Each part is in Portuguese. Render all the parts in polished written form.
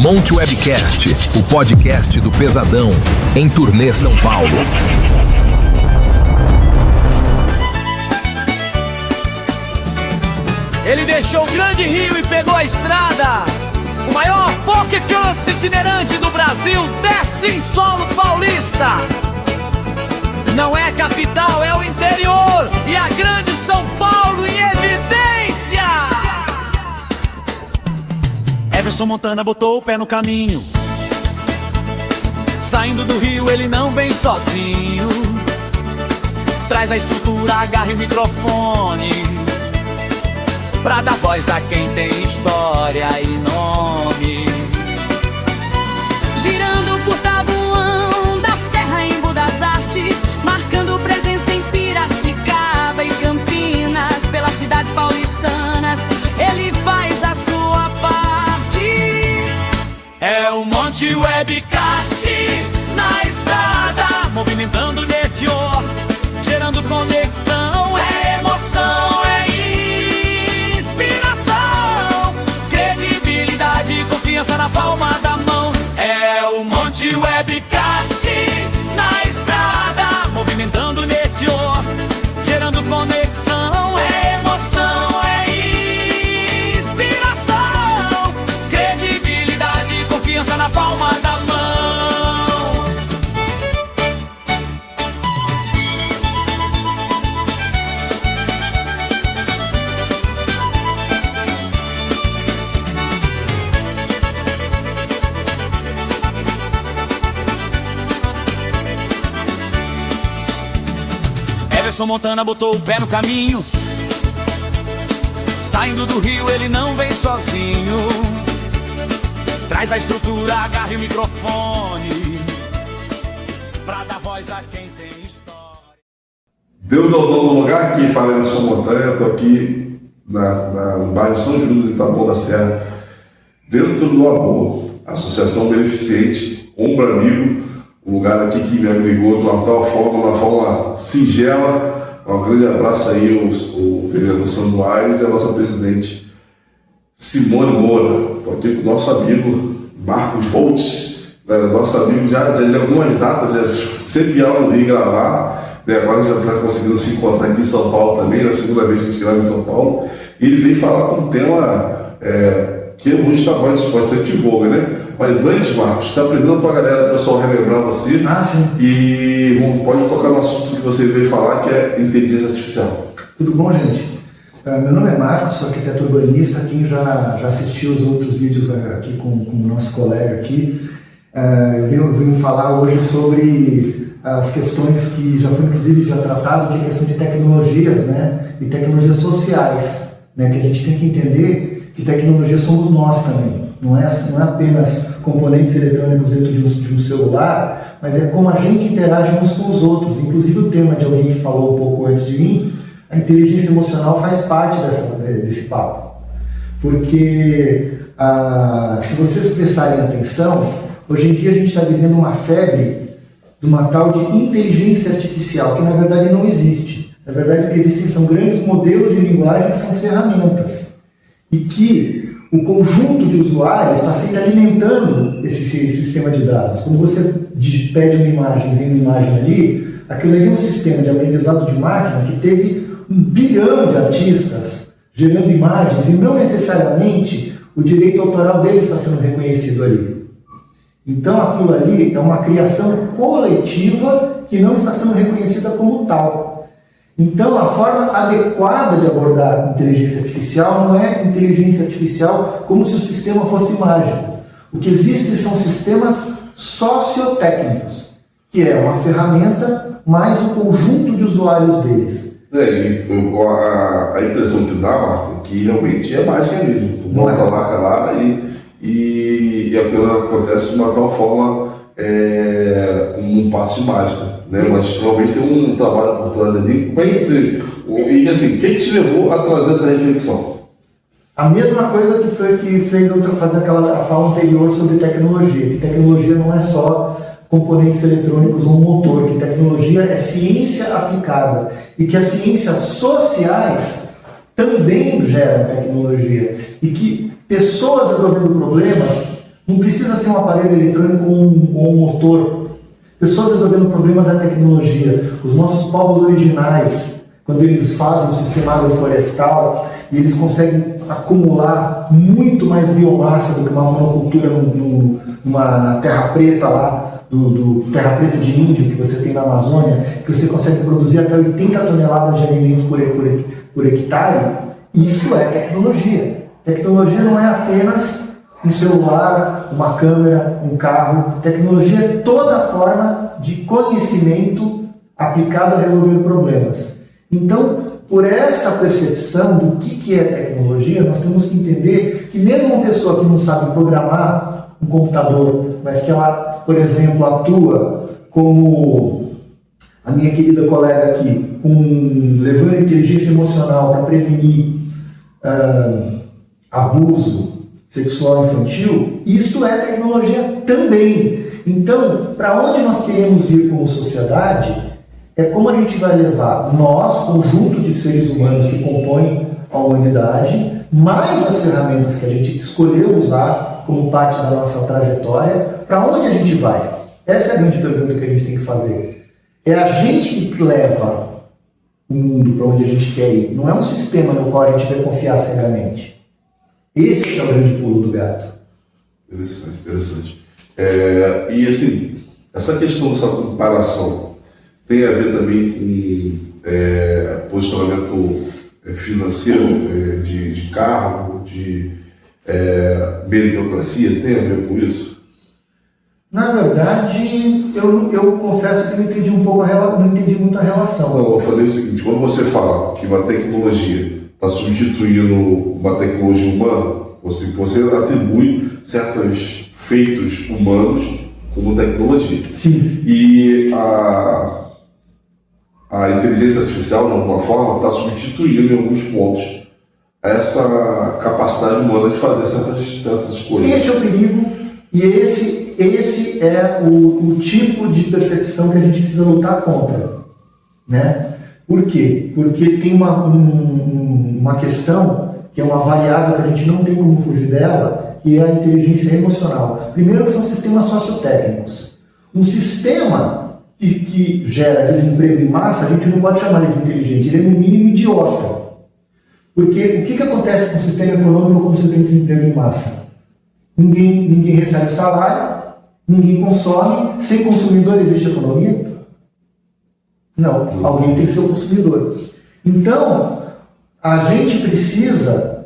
Monte Webcast, o podcast do Pesadão, em turnê São Paulo. Ele deixou o grande rio e pegou a estrada. O maior folk cance itinerante do Brasil desce em solo paulista. Não é capital, é o interior e a grande São Paulo em evidência. Everson Montana botou o pé no caminho. Saindo do Rio ele não vem sozinho. Traz a estrutura, agarre o microfone pra dar voz a quem tem história e nome. Girando por Tabuão, da Serra em Budas Artes, marcando presença em Piracicaba e Campinas, pelas cidades paulistanas, ele faz a sua parte. É o Monte Webcast na estrada, movimentando o network, gerando conexão, é emoção, é inspiração, credibilidade, confiança na palma da mão. É o Monte Webcast na estrada, movimentando o network, gerando conexão, é emoção, é inspiração, credibilidade, confiança na palma da mão. Everson Montana botou o pé no caminho. Saindo do Rio ele não vem sozinho. Traz a estrutura, agarre o microfone pra dar voz a quem tem história. Deus é o dono do lugar, quem fala é Everson Montana. Eu tô aqui no bairro São Judas, em Taboão da Serra, dentro do ABOA, Associação Beneficente Ombro Amigo, um lugar aqui que me agregou de uma tal forma, uma forma singela. Um grande abraço aí o vereador Sandro Aires e a nossa presidente Simone Moura. Estou aqui com o nosso amigo Marcos Voltz, nosso amigo já de algumas datas, já sempre ia no Rio gravar, né? Agora a gente já está conseguindo se encontrar aqui em São Paulo também, na segunda vez que a gente grava em São Paulo, e ele veio falar com um tema que é muito bastante em voga, né? Mas antes, Marcos, está apresentando para a galera, o pessoal relembrar você. Sim. E pode tocar no assunto que você veio falar, que é inteligência artificial. Tudo bom, gente? Meu nome é Marcos, sou arquiteto urbanista. Quem já assistiu os outros vídeos aqui com o nosso colega aqui, eu venho falar hoje sobre as questões que já foi inclusive tratado, que é a questão de tecnologias, né? E tecnologias sociais, né? Que a gente tem que entender que tecnologia somos nós também. Não é apenas componentes eletrônicos dentro de um celular, mas é como a gente interage uns com os outros. Inclusive o tema de alguém que falou um pouco antes de mim, a inteligência emocional faz parte desse papo. Porque, se vocês prestarem atenção, hoje em dia a gente está vivendo uma febre de uma tal de inteligência artificial, que na verdade não existe. Na verdade o que existem são grandes modelos de linguagem que são ferramentas. E que o conjunto de usuários está sempre alimentando esse sistema de dados. Quando você pede uma imagem e vem uma imagem ali, aquilo ali é um sistema de aprendizado de máquina que teve 1 bilhão de artistas gerando imagens e não necessariamente o direito autoral dele está sendo reconhecido ali. Então aquilo ali é uma criação coletiva que não está sendo reconhecida como tal. Então, a forma adequada de abordar inteligência artificial não é inteligência artificial como se o sistema fosse mágico. O que existe são sistemas sociotécnicos, que é uma ferramenta mais o conjunto de usuários deles. A impressão que dá, Marco, que realmente é mágica mesmo. Tu bota a marca lá e aquilo acontece de uma tal forma, um passo de mágica. Né? Mas realmente tem um trabalho por trás ali. E assim, quem te levou a trazer essa reflexão? A mesma coisa que fez eu fazer aquela fala anterior sobre tecnologia, que tecnologia não é só componentes eletrônicos ou motor, que tecnologia é ciência aplicada e que as ciências sociais também geram tecnologia e que pessoas resolvendo problemas Não precisa ser um aparelho eletrônico ou um motor. Pessoas resolvendo problemas da tecnologia. Os nossos povos originais, quando eles fazem um sistema agroflorestal e eles conseguem acumular muito mais biomassa do que uma monocultura na terra preta lá, do terra preta de índio que você tem na Amazônia, que você consegue produzir até 80 toneladas de alimento por hectare. Isso é tecnologia. Tecnologia não é apenas um celular, uma câmera, um carro. Tecnologia é toda forma de conhecimento aplicado a resolver problemas. Então, por essa percepção do que é tecnologia, nós temos que entender que mesmo uma pessoa que não sabe programar um computador, mas que ela, por exemplo, atua como a minha querida colega aqui, levando inteligência emocional para prevenir abuso sexual infantil, isto é tecnologia também. Então, para onde nós queremos ir como sociedade, é como a gente vai levar nós, conjunto de seres humanos que compõem a humanidade, mais as ferramentas que a gente escolheu usar como parte da nossa trajetória, para onde a gente vai? Essa é a grande pergunta que a gente tem que fazer. É a gente que leva o mundo para onde a gente quer ir. Não é um sistema no qual a gente vai confiar cegamente. Esse é o grande pulo do gato. Interessante. E assim, essa questão dessa comparação tem a ver também com posicionamento financeiro de cargo, de meritocracia, tem a ver com isso? Na verdade, eu confesso que não entendi muito a relação. Não, eu falei o seguinte: quando você fala que uma tecnologia está substituindo uma tecnologia humana, você atribui certos feitos humanos como tecnologia. Sim. E a inteligência artificial, de alguma forma, está substituindo em alguns pontos essa capacidade humana de fazer certas coisas. Esse é o perigo e esse é o tipo de percepção que a gente precisa lutar contra, né? Por quê? Porque tem uma questão que é uma variável que a gente não tem como fugir dela, que é a inteligência emocional. Primeiro, que são sistemas sociotécnicos. Um sistema que gera desemprego em massa, a gente não pode chamar ele de inteligente, ele é no mínimo idiota. Porque o que acontece com o sistema econômico quando você tem desemprego em massa? Ninguém recebe salário, ninguém consome, sem consumidor existe economia? Não, alguém tem que ser o consumidor. Então, a gente precisa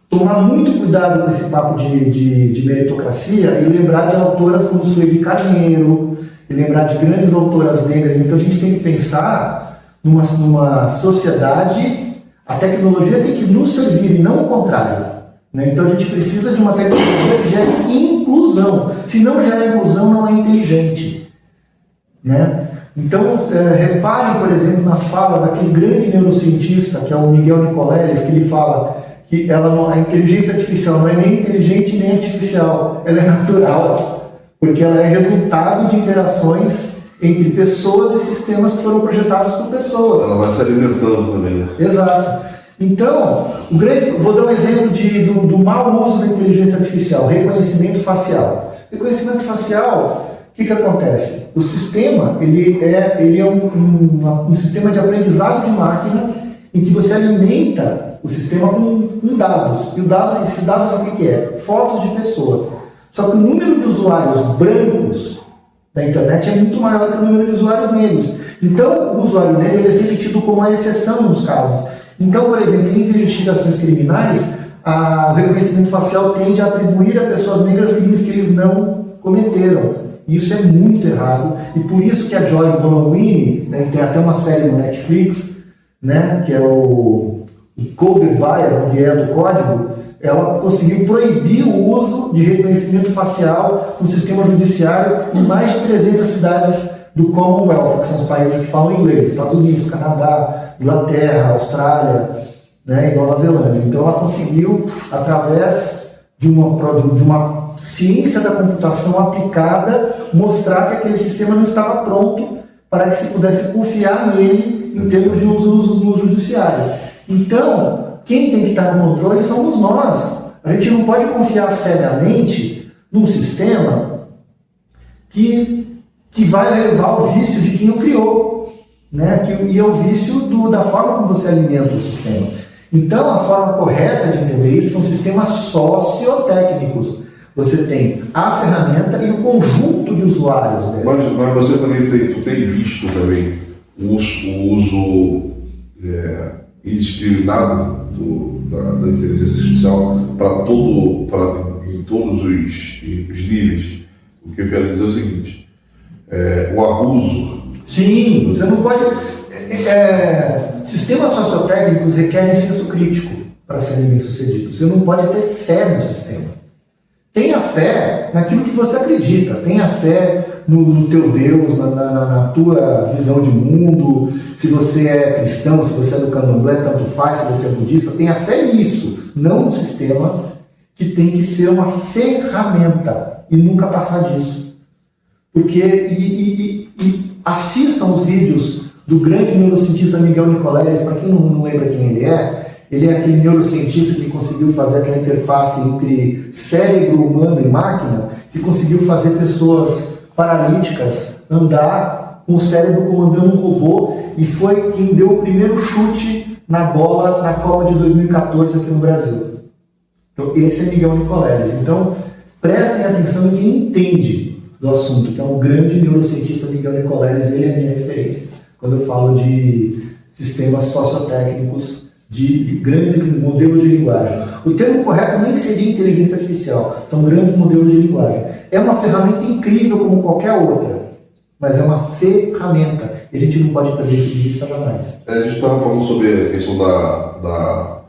tomar muito cuidado com esse papo de meritocracia e lembrar de autoras como Sueli Carneiro, e lembrar de grandes autoras negras. Então a gente tem que pensar numa sociedade, a tecnologia tem que nos servir e não o contrário, né? Então a gente precisa de uma tecnologia que gere inclusão. Se não gera inclusão, não é inteligente, né? Então, reparem, por exemplo, nas falas daquele grande neurocientista, que é o Miguel Nicoleles, que ele fala que a inteligência artificial não é nem inteligente nem artificial, ela é natural, porque ela é resultado de interações entre pessoas e sistemas que foram projetados por pessoas. Ela vai se alimentando também, né? Exato. Então, vou dar um exemplo do mau uso da inteligência artificial, reconhecimento facial. Reconhecimento facial, o que acontece? O sistema, ele é um sistema de aprendizado de máquina em que você alimenta o sistema com dados. E esses dados o que é? Fotos de pessoas. Só que o número de usuários brancos da internet é muito maior que o número de usuários negros. Então, o usuário negro ele é sempre tido como uma exceção nos casos. Então, por exemplo, em investigações criminais, o reconhecimento facial tende a atribuir a pessoas negras crimes que eles não cometeram. Isso é muito errado, e por isso que a Joy Bonawini, né, tem até uma série no Netflix, né, que é o Coded Bias, o viés do código, ela conseguiu proibir o uso de reconhecimento facial no sistema judiciário em mais de 300 cidades do Commonwealth, que são os países que falam inglês, Estados Unidos, Canadá, Inglaterra, Austrália, né, e Nova Zelândia. Então ela conseguiu, através de uma ciência da computação aplicada, mostrar que aquele sistema não estava pronto para que se pudesse confiar nele em termos de uso no judiciário. Então, quem tem que estar no controle somos nós. A gente não pode confiar cegamente num sistema que vai levar ao vício de quem o criou, né? E é o vício da forma como você alimenta o sistema. Então, a forma correta de entender isso são sistemas sociotécnicos. Você tem a ferramenta e o conjunto de usuários dela. Mas você também tem visto também o uso indiscriminado da inteligência artificial em todos os níveis. O que eu quero dizer é o seguinte, o abuso. Sim, você não pode... sistemas sociotécnicos requerem senso crítico para serem bem-sucedidos. Você não pode ter fé no sistema. Tenha fé naquilo que você acredita, tenha fé no teu Deus, na tua visão de mundo, se você é cristão, se você é do candomblé, tanto faz, se você é budista, tenha fé nisso, não no sistema que tem que ser uma ferramenta e nunca passar disso. Porque, assistam os vídeos do grande neurocientista Miguel Nicoleles. Para quem não lembra quem ele é aquele neurocientista que conseguiu fazer aquela interface entre cérebro humano e máquina, que conseguiu fazer pessoas paralíticas andar com o cérebro comandando um robô, e foi quem deu o primeiro chute na bola na Copa de 2014 aqui no Brasil. Então, esse é Miguel Nicoleles. Então, prestem atenção em quem entende do assunto, que é um grande neurocientista, Miguel Nicoleles. Ele é a minha referência quando eu falo de sistemas sociotécnicos, de grandes modelos de linguagem. O termo correto nem seria inteligência artificial, são grandes modelos de linguagem. É uma ferramenta incrível como qualquer outra, mas é uma ferramenta, e a gente não pode perder isso de vista jamais. A gente estava falando sobre a questão da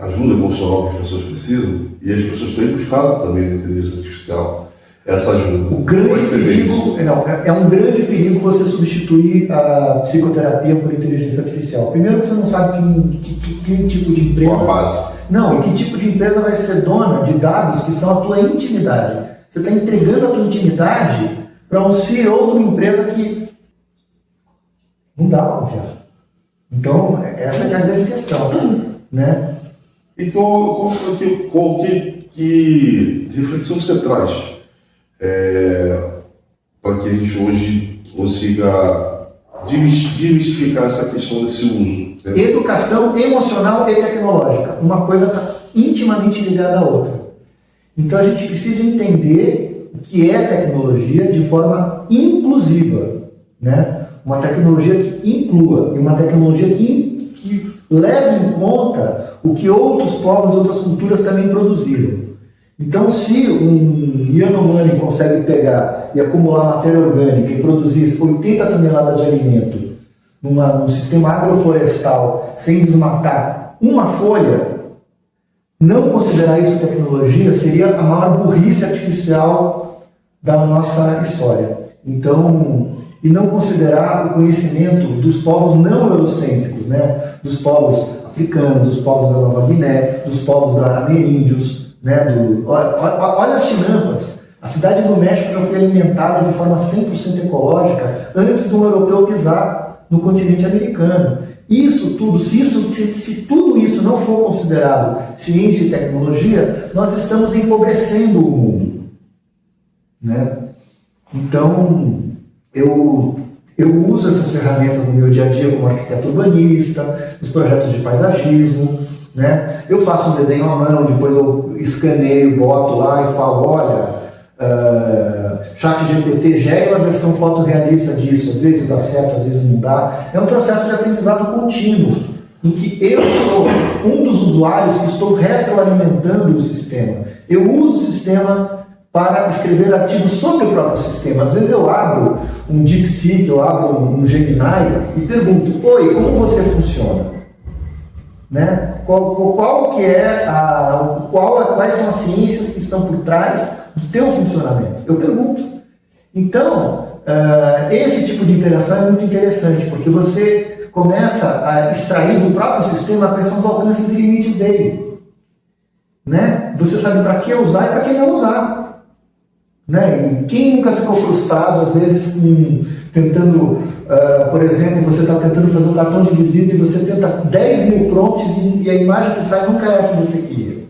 ajuda emocional que as pessoas precisam, e as pessoas têm buscado também na inteligência artificial essa ajuda. O grande perigo, é um grande perigo você substituir a psicoterapia por inteligência artificial. Primeiro que você não sabe que tipo de empresa... Qual a base? Não, e que tipo de empresa vai ser dona de dados que são a tua intimidade. Você está entregando a tua intimidade para um CEO de uma empresa que não dá para confiar. Então, essa é a grande questão, né? E que reflexão você traz para que a gente hoje consiga desmistificar essa questão desse uso? Educação emocional e tecnológica. Uma coisa está intimamente ligada à outra. Então a gente precisa entender o que é tecnologia de forma inclusiva, né? Uma tecnologia que inclua e uma tecnologia que leve em conta o que outros povos e outras culturas também produziram. Então, se um Yanomami consegue pegar e acumular matéria orgânica e produzir 80 toneladas de alimento num sistema agroflorestal sem desmatar uma folha, não considerar isso tecnologia seria a maior burrice artificial da nossa história. Então, e não considerar o conhecimento dos povos não eurocêntricos, né? Dos povos africanos, dos povos da Nova Guiné, dos povos ameríndios, né? Olha as chinampas. A cidade do México já foi alimentada de forma 100% ecológica antes do europeu pisar no continente americano. Isso tudo, se tudo isso não for considerado ciência e tecnologia, nós estamos empobrecendo o mundo, né? Então, eu uso essas ferramentas no meu dia a dia como arquiteto urbanista, nos projetos de paisagismo, né? Eu faço um desenho à mão, depois eu escaneio, boto lá e falo, olha, ChatGPT gera uma versão fotorrealista disso, às vezes dá certo, às vezes não dá. É um processo de aprendizado contínuo, em que eu sou um dos usuários que estou retroalimentando o sistema. Eu uso o sistema para escrever artigos sobre o próprio sistema. Às vezes eu abro um DeepSeek, eu abro um Gemini e pergunto, oi, como você funciona? Né? Quais são as ciências que estão por trás do teu funcionamento? Eu pergunto. Então, esse tipo de interação é muito interessante, porque você começa a extrair do próprio sistema quais são os alcances e limites dele. Né? Você sabe para que usar e para que não usar. Né? E quem nunca ficou frustrado, às vezes, tentando, por exemplo, você está tentando fazer um cartão de visita e você tenta 10 mil prompts e a imagem que sai nunca é a que você queria.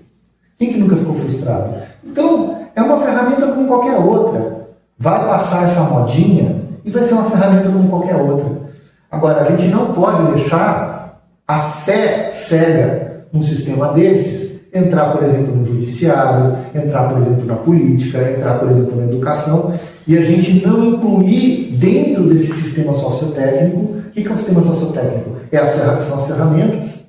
Quem que nunca ficou frustrado? Então, é uma ferramenta como qualquer outra. Vai passar essa modinha e vai ser uma ferramenta como qualquer outra. Agora, a gente não pode deixar a fé cega num sistema desses entrar, por exemplo, no judiciário, entrar, por exemplo, na política, entrar, por exemplo, na educação, e a gente não incluir dentro desse sistema sociotécnico. O que é o sistema sociotécnico? São as ferramentas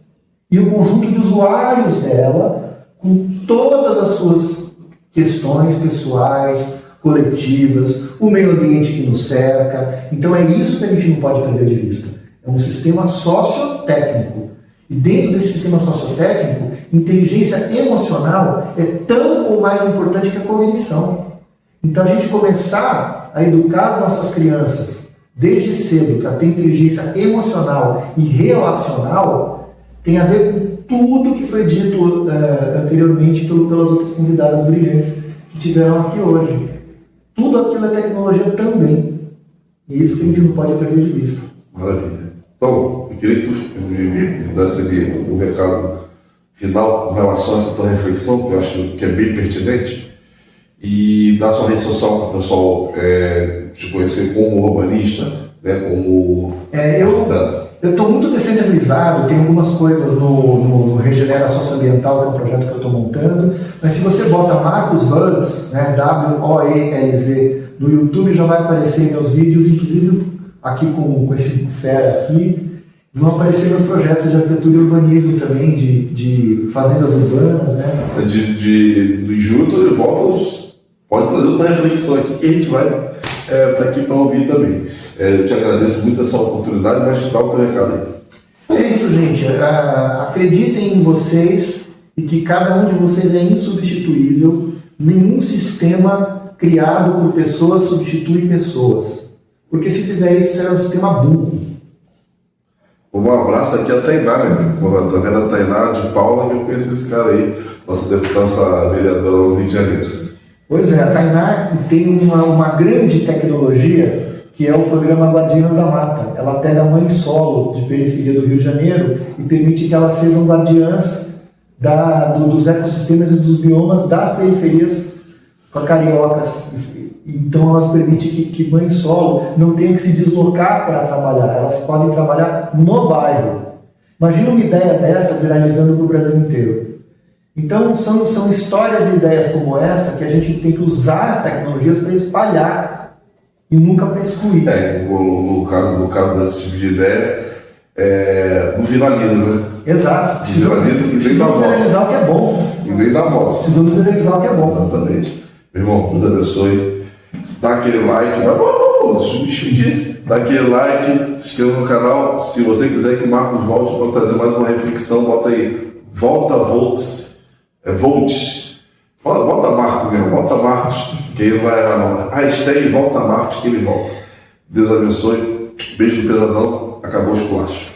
e o conjunto de usuários dela, com todas as suas questões pessoais, coletivas, o meio ambiente que nos cerca. Então é isso que a gente não pode perder de vista. É um sistema sociotécnico. E dentro desse sistema sociotécnico, inteligência emocional é tão ou mais importante que a cognição. Então a gente começar a educar as nossas crianças desde cedo para ter inteligência emocional e relacional tem a ver com tudo que foi dito anteriormente pelas outras convidadas brilhantes que tiveram aqui hoje. Tudo aquilo é tecnologia também. E isso que a gente não pode perder de vista. Maravilha. Então, eu queria que tu me desse um recado final com relação a essa tua reflexão, que eu acho que é bem pertinente, e dar sua rede social para o pessoal te conhecer como urbanista, né, como eu estou muito descentralizado, tem algumas coisas no Regenera Socioambiental, que é um projeto que eu estou montando, mas se você bota Marcos Woelz, né, W-O-E-L-Z, no YouTube já vai aparecer meus vídeos, inclusive aqui com esse fera aqui, vão aparecer meus projetos de arquitetura e urbanismo também, de fazendas urbanas, né? Do junto ele volta, pode trazer outra reflexão aqui que a gente vai estar aqui para ouvir também. Eu te agradeço muito essa oportunidade, mas dá o teu recado aí. É isso, gente. Acreditem em vocês e que cada um de vocês é insubstituível. Nenhum sistema criado por pessoas substitui pessoas. Porque se fizer isso, será um sistema burro. Um abraço aqui a Tainá, né? Tá vendo a Tainá de Paula, que eu conheço esse cara aí, nossa vereadora no Rio de Janeiro. Pois é, a Tainá tem uma grande tecnologia que é o programa Guardiãs da Mata. Ela pega mães solo de periferia do Rio de Janeiro e permite que elas sejam guardiãs dos ecossistemas e dos biomas das periferias cariocas. Então elas permitem que mães solo não tenham que se deslocar para trabalhar, elas podem trabalhar no bairro. Imagina uma ideia dessa viralizando para o Brasil inteiro. Então são histórias e ideias como essa que a gente tem que usar as tecnologias para espalhar e nunca para excluir. No caso desse tipo de ideia, não viraliza, né? Exato. Precisamos viralizar o que é bom. E nem dá volta. Precisamos viralizar o que é bom. Exatamente. Meu irmão, Deus abençoe. Dá aquele like, dá aquele like, se inscreva no canal. Se você quiser que o Marcos volte para trazer mais uma reflexão, bota aí, volta Volts, bota Marcos mesmo, bota Marcos, que ele não vai errar não. Hashtag volta Marcos, que ele volta. Deus abençoe, beijo do pesadão, acabou os culachos.